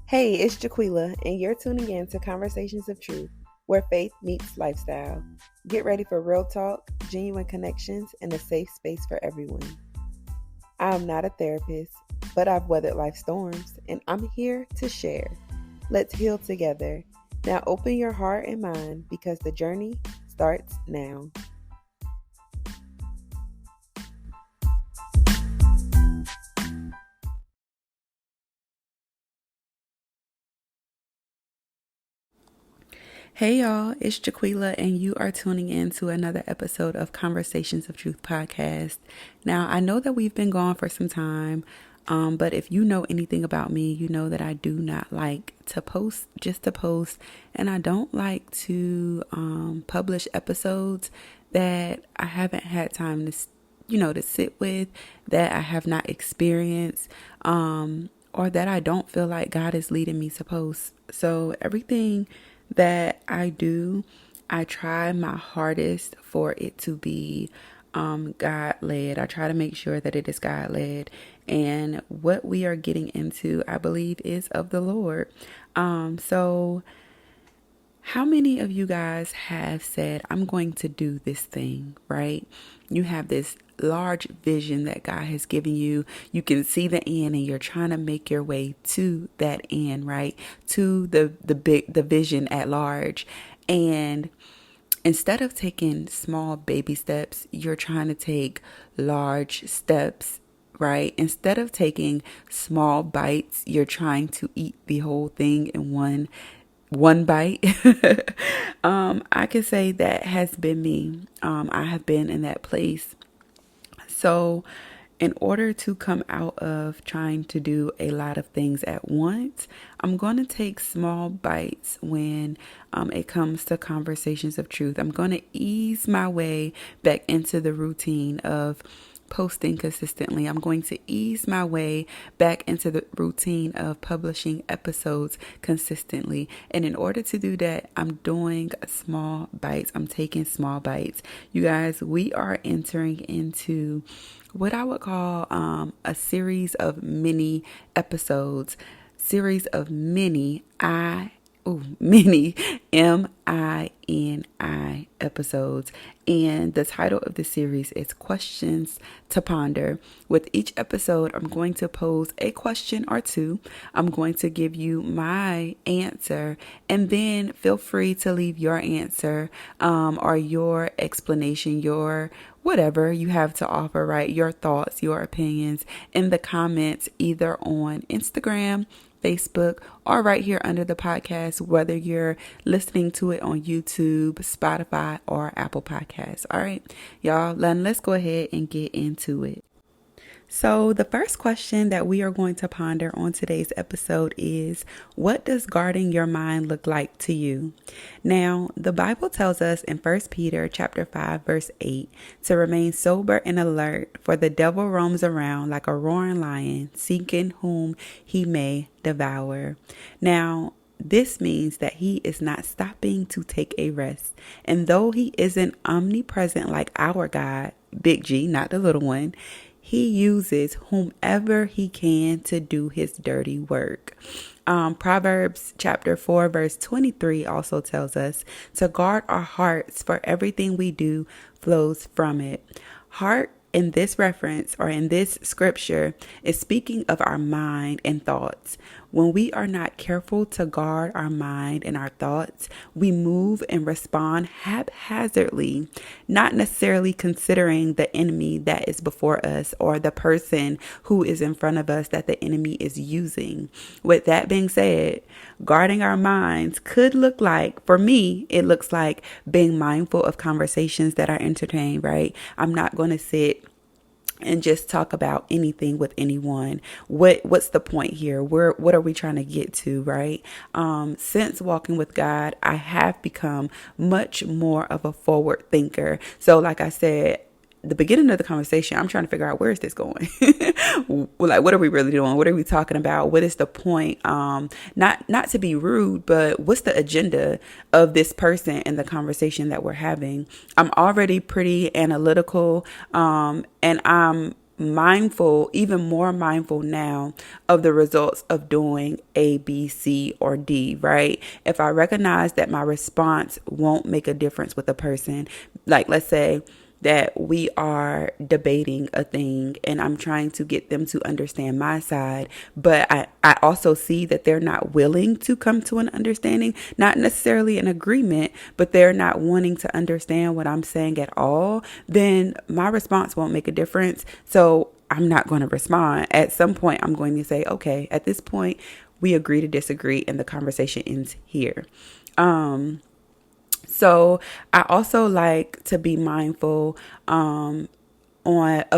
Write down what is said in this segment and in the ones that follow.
Hey, it's Jaquila, and you're tuning in to Conversations of Truth, where faith meets lifestyle. Get ready for real talk, genuine connections, and a safe space for everyone. I'm not a therapist, but I've weathered life storms, and I'm here to share. Let's heal together. Now open your heart and mind because the journey starts now. Hey y'all, it's Jaquila, and you are tuning in to another episode of Conversations of Truth podcast. Now, I know that we've been gone for some time, but if you know anything about me, you know that I do not like to post just to post, and I don't like to publish episodes that I haven't had time to sit with, that I have not experienced, or that I don't feel like God is leading me to post. So everything that I do, I try my hardest for it to be God led. I try to make sure that it is God led, and what we are getting into, I believe, is of the Lord. So how many of you guys have said, I'm going to do this thing, right? You have this large vision that God has given you. You can see the end and you're trying to make your way to that end, right? To the vision at large. And instead of taking small baby steps, you're trying to take large steps, right? Instead of taking small bites, you're trying to eat the whole thing in one bite. I can say that has been me. I have been in that place. So in order to come out of trying to do a lot of things at once, I'm going to take small bites when it comes to conversations of truth. I'm going to ease my way back into the routine of posting consistently. I'm going to ease my way back into the routine of publishing episodes consistently. And in order to do that, I'm doing small bites. I'm taking small bites. You guys, we are entering into what I would call a series of mini episodes, series of mini MINI episodes. And the title of the series is Questions to Ponder. With each episode, I'm going to pose a question or two. I'm going to give you my answer, and then feel free to leave your answer or your explanation, your whatever you have to offer, right? Your thoughts, your opinions in the comments, either on Instagram, Facebook, or right here under the podcast, whether you're listening to it on YouTube, Spotify, or Apple Podcasts. All right, y'all, let's go ahead and get into it. So the first question that we are going to ponder on today's episode is, what does guarding your mind look like to you? Now, the Bible tells us in 1 Peter chapter 5, verse 8, to remain sober and alert, for the devil roams around like a roaring lion, seeking whom he may devour. Now, this means that he is not stopping to take a rest. And though he isn't omnipresent like our God, big G, not the little one, he uses whomever he can to do his dirty work. Proverbs chapter 4, verse 23 also tells us to guard our hearts, for everything we do flows from it. Heart in this reference, or in this scripture, is speaking of our mind and thoughts. When we are not careful to guard our mind and our thoughts, we move and respond haphazardly, not necessarily considering the enemy that is before us or the person who is in front of us that the enemy is using. With that being said, guarding our minds could look like, for me, it looks like being mindful of conversations that are entertained, right? I'm not going to sit and just talk about anything with anyone. What's the point here? What are we trying to get to, right? Since walking with God, I have become much more of a forward thinker. So like I said, the beginning of the conversation, I'm trying to figure out, where is this going? Like, what are we really doing? What are we talking about? What is the point? Not to be rude, but what's the agenda of this person in the conversation that we're having? I'm already pretty analytical, and I'm mindful, even more mindful now of the results of doing A, B, C, or D, right? If I recognize that my response won't make a difference with a person, like let's say that we are debating a thing and I'm trying to get them to understand my side, but I also see that they're not willing to come to an understanding, not necessarily an agreement, but they're not wanting to understand what I'm saying at all, then my response won't make a difference. So I'm not going to respond. At some point, I'm going to say, okay, at this point, we agree to disagree and the conversation ends here. So I also like to be mindful of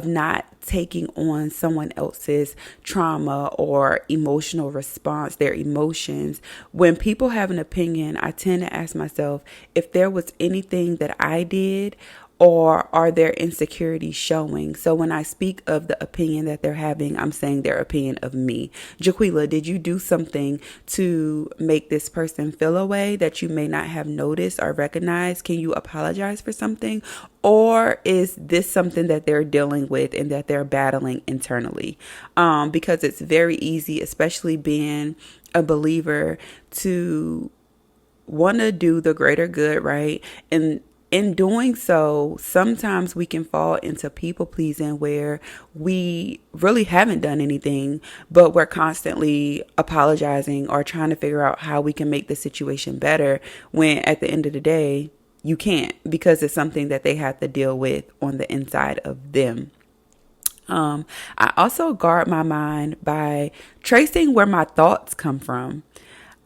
not taking on someone else's trauma or emotional response, their emotions. When people have an opinion, I tend to ask myself if there was anything that I did, or are their insecurities showing? So when I speak of the opinion that they're having, I'm saying their opinion of me. Jaquila, did you do something to make this person feel a way that you may not have noticed or recognized? Can you apologize for something? Or is this something that they're dealing with and that they're battling internally? Because it's very easy, especially being a believer, to want to do the greater good, right? And in doing so, sometimes we can fall into people pleasing where we really haven't done anything, but we're constantly apologizing or trying to figure out how we can make the situation better, when at the end of the day, you can't, because it's something that they have to deal with on the inside of them. I also guard my mind by tracing where my thoughts come from.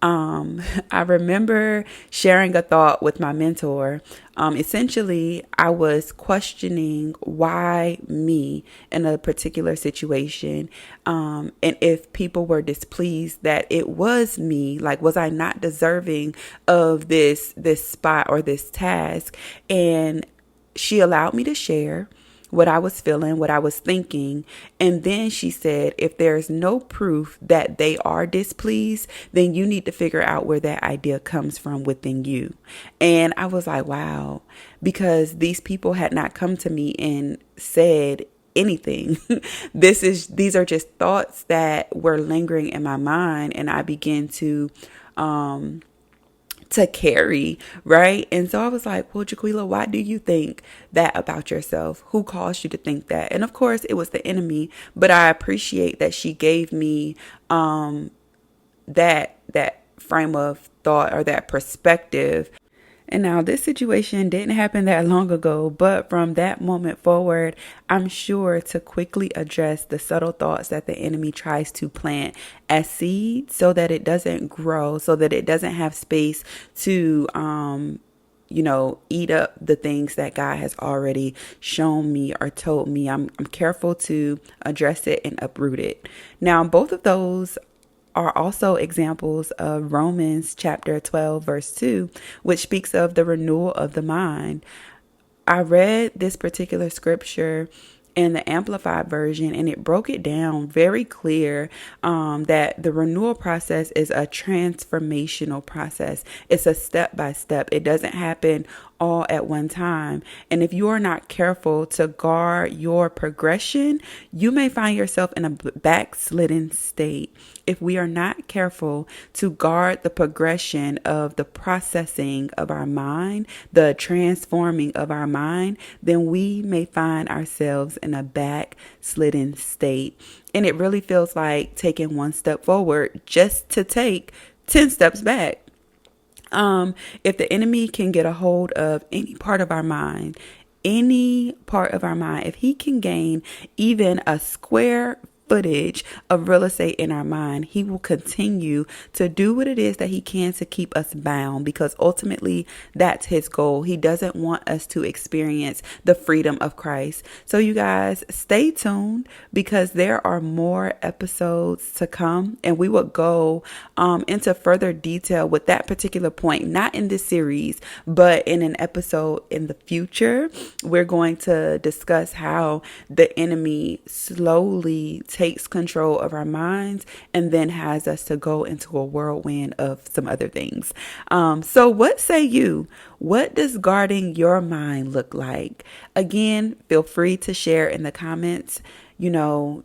I remember sharing a thought with my mentor. Essentially, I was questioning why me in a particular situation. And if people were displeased that it was me, like, was I not deserving of this spot or this task? And she allowed me to share what I was feeling, what I was thinking. And then she said, if there's no proof that they are displeased, then you need to figure out where that idea comes from within you. And I was like, wow, because these people had not come to me and said anything. These are just thoughts that were lingering in my mind, and I began to carry, right? And so I was like, well, Jaquila, why do you think that about yourself? Who caused you to think that? And of course, it was the enemy, but I appreciate that she gave me that frame of thought or that perspective. And now this situation didn't happen that long ago, but from that moment forward, I'm sure to quickly address the subtle thoughts that the enemy tries to plant as seeds so that it doesn't grow, so that it doesn't have space to, eat up the things that God has already shown me or told me. I'm careful to address it and uproot it. Now, both of those are also examples of Romans chapter 12, verse 2, which speaks of the renewal of the mind. I read this particular scripture in the Amplified version, and it broke it down very clear that the renewal process is a transformational process. It's a step by step. It doesn't happen all at one time. And if you are not careful to guard your progression, you may find yourself in a backslidden state. If we are not careful to guard the progression of the processing of our mind, the transforming of our mind, then we may find ourselves in a backslidden state. And it really feels like taking one step forward just to take 10 steps back. If the enemy can get a hold of any part of our mind, if he can gain even a square footage of real estate in our mind, he will continue to do what it is that he can to keep us bound, because ultimately that's his goal. He doesn't want us to experience the freedom of Christ. So you guys stay tuned, because there are more episodes to come, and we will go into further detail with that particular point, not in this series, but in an episode in the future. We're going to discuss how the enemy slowly takes takes control of our minds and then has us to go into a whirlwind of some other things. So what say you? What does guarding your mind look like? Again, feel free to share in the comments. You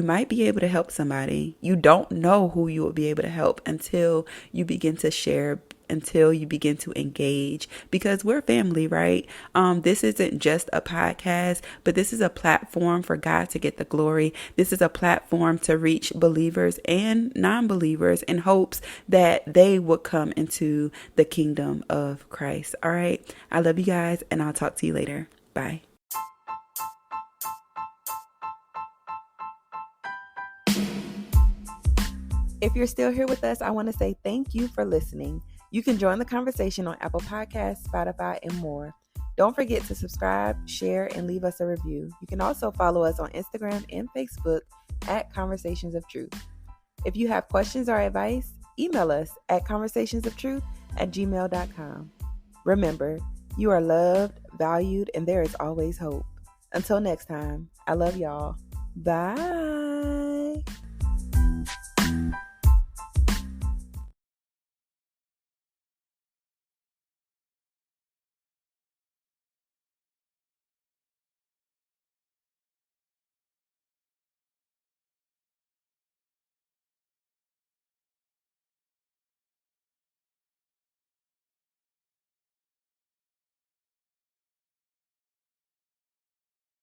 might be able to help somebody. You don't know who you will be able to help until you begin to share, until you begin to engage, because we're family, right? This isn't just a podcast, but this is a platform for God to get the glory. This is a platform to reach believers and non-believers in hopes that they would come into the kingdom of Christ. All right. I love you guys, and I'll talk to you later. Bye. If you're still here with us, I want to say thank you for listening. You can join the conversation on Apple Podcasts, Spotify, and more. Don't forget to subscribe, share, and leave us a review. You can also follow us on Instagram and Facebook at Conversations of Truth. If you have questions or advice, email us at conversationsofTruth@gmail.com. Remember, you are loved, valued, and there is always hope. Until next time, I love y'all. Bye.